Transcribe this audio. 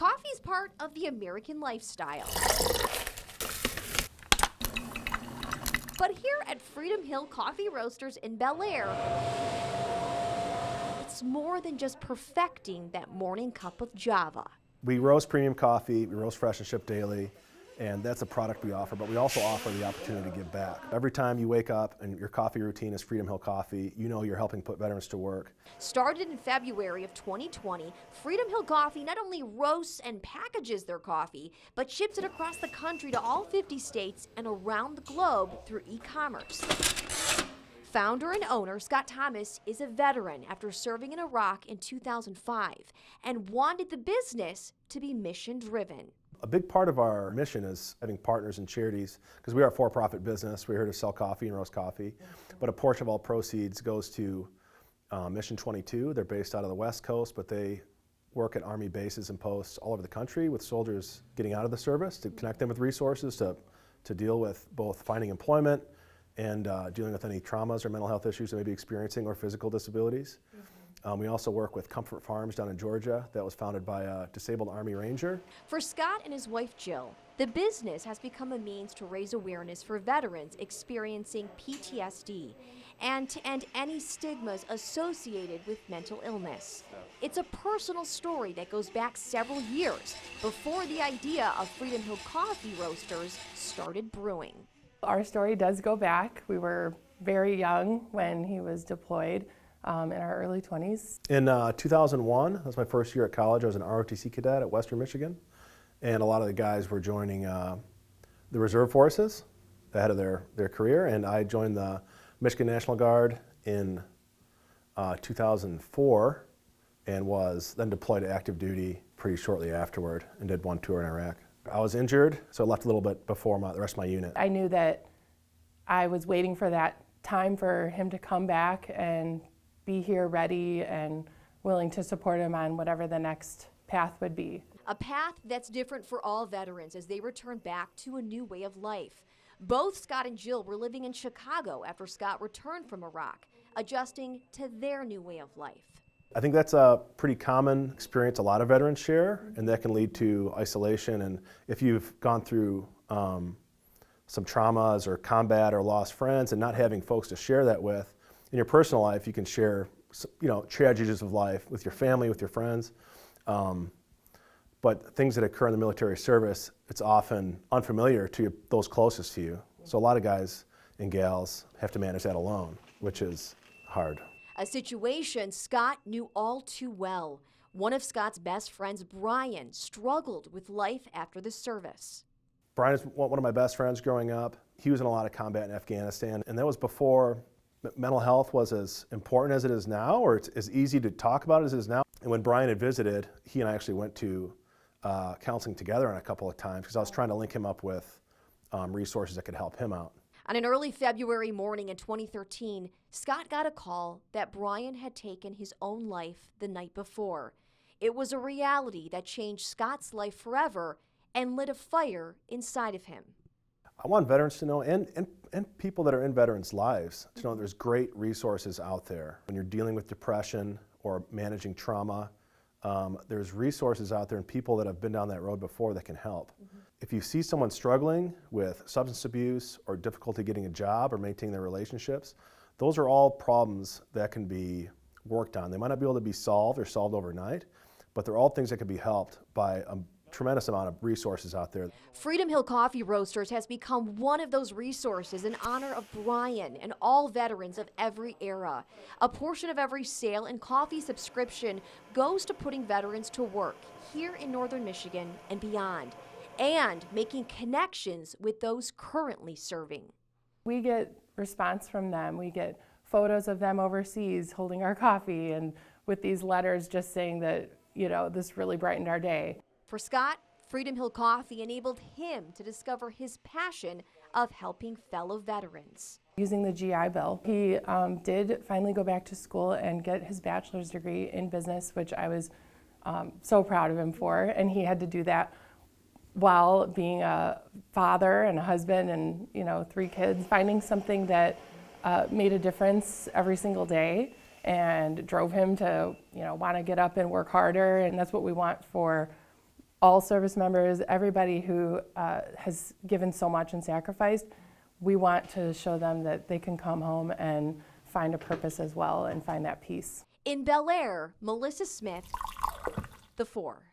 Coffee is part of the American lifestyle. But here at Freedom Hill Coffee Roasters in Bel Air, it's more than just perfecting that morning cup of Java. We roast premium coffee, we roast fresh and ship daily, and that's a product we offer, but we also offer the opportunity to give back. Every time you wake up and your coffee routine is Freedom Hill Coffee, you know you're helping put veterans to work. Started in February of 2020, Freedom Hill Coffee not only roasts and packages their coffee, but ships it across the country to all 50 states and around the globe through e-commerce. Founder and owner Scott Thomas is a veteran after serving in Iraq in 2005 and wanted the business to be mission-driven. A big part of our mission is having partners in charities, because we are a for-profit business. We're here to sell coffee and roast coffee, but a portion of all proceeds goes to Mission 22. They're based out of the West Coast, but they work at Army bases and posts all over the country with soldiers getting out of the service to connect them with resources to deal with both finding employment and dealing with any traumas or mental health issues they may be experiencing or physical disabilities. We also work with Comfort Farms down in Georgia that was founded by a disabled Army Ranger. For Scott and his wife Jill, the business has become a means to raise awareness for veterans experiencing PTSD and to end any stigmas associated with mental illness. It's a personal story that goes back several years before the idea of Freedom Hill Coffee Roasters started brewing. Our story does go back. We were very young when he was deployed. In our early 20s. In 2001, that was my first year at college. I was an ROTC cadet at Western Michigan, and a lot of the guys were joining the reserve forces ahead of their career, and I joined the Michigan National Guard in 2004 and was then deployed to active duty pretty shortly afterward and did one tour in Iraq. I was injured, so I left a little bit before the rest of my unit. I knew that I was waiting for that time for him to come back and be here ready and willing to support him on whatever the next path would be. A path that's different for all veterans as they return back to a new way of life. Both Scott and Jill were living in Chicago after Scott returned from Iraq, adjusting to their new way of life. I think that's a pretty common experience a lot of veterans share, and that can lead to isolation. And if you've gone through some traumas or combat or lost friends and not having folks to share that with, in your personal life, you can share, tragedies of life with your family, with your friends. But things that occur in the military service, it's often unfamiliar to those closest to you. So a lot of guys and gals have to manage that alone, which is hard. A situation Scott knew all too well. One of Scott's best friends, Brian, struggled with life after the service. Brian is one of my best friends growing up. He was in a lot of combat in Afghanistan, and that was before mental health was as important as it is now, or it's as easy to talk about as it is now. And when Brian had visited, he and I actually went to counseling together on a couple of times because I was trying to link him up with resources that could help him out. On an early February morning in 2013, Scott got a call that Brian had taken his own life the night before. It was a reality that changed Scott's life forever and lit a fire inside of him. I want veterans to know, and people that are in veterans' lives, to know there's great resources out there. When you're dealing with depression or managing trauma, there's resources out there and people that have been down that road before that can help. If you see someone struggling with substance abuse or difficulty getting a job or maintaining their relationships, those are all problems that can be worked on. They might not be able to be solved or solved overnight, but they're all things that can be helped by a tremendous amount of resources out there. Freedom Hill Coffee Roasters has become one of those resources in honor of Brian and all veterans of every era. A portion of every sale and coffee subscription goes to putting veterans to work here in Northern Michigan and beyond, and making connections with those currently serving. We get response from them. We get photos of them overseas holding our coffee and with these letters just saying that, this really brightened our day. For Scott, Freedom Hill Coffee enabled him to discover his passion of helping fellow veterans. Using the GI Bill, he did finally go back to school and get his bachelor's degree in business, which I was so proud of him for. And he had to do that while being a father and a husband and 3 kids, finding something that made a difference every single day and drove him to want to get up and work harder. And that's what we want for all service members, everybody who has given so much and sacrificed, we want to show them that they can come home and find a purpose as well and find that peace. In Bel Air, Melissa Smith, The 4.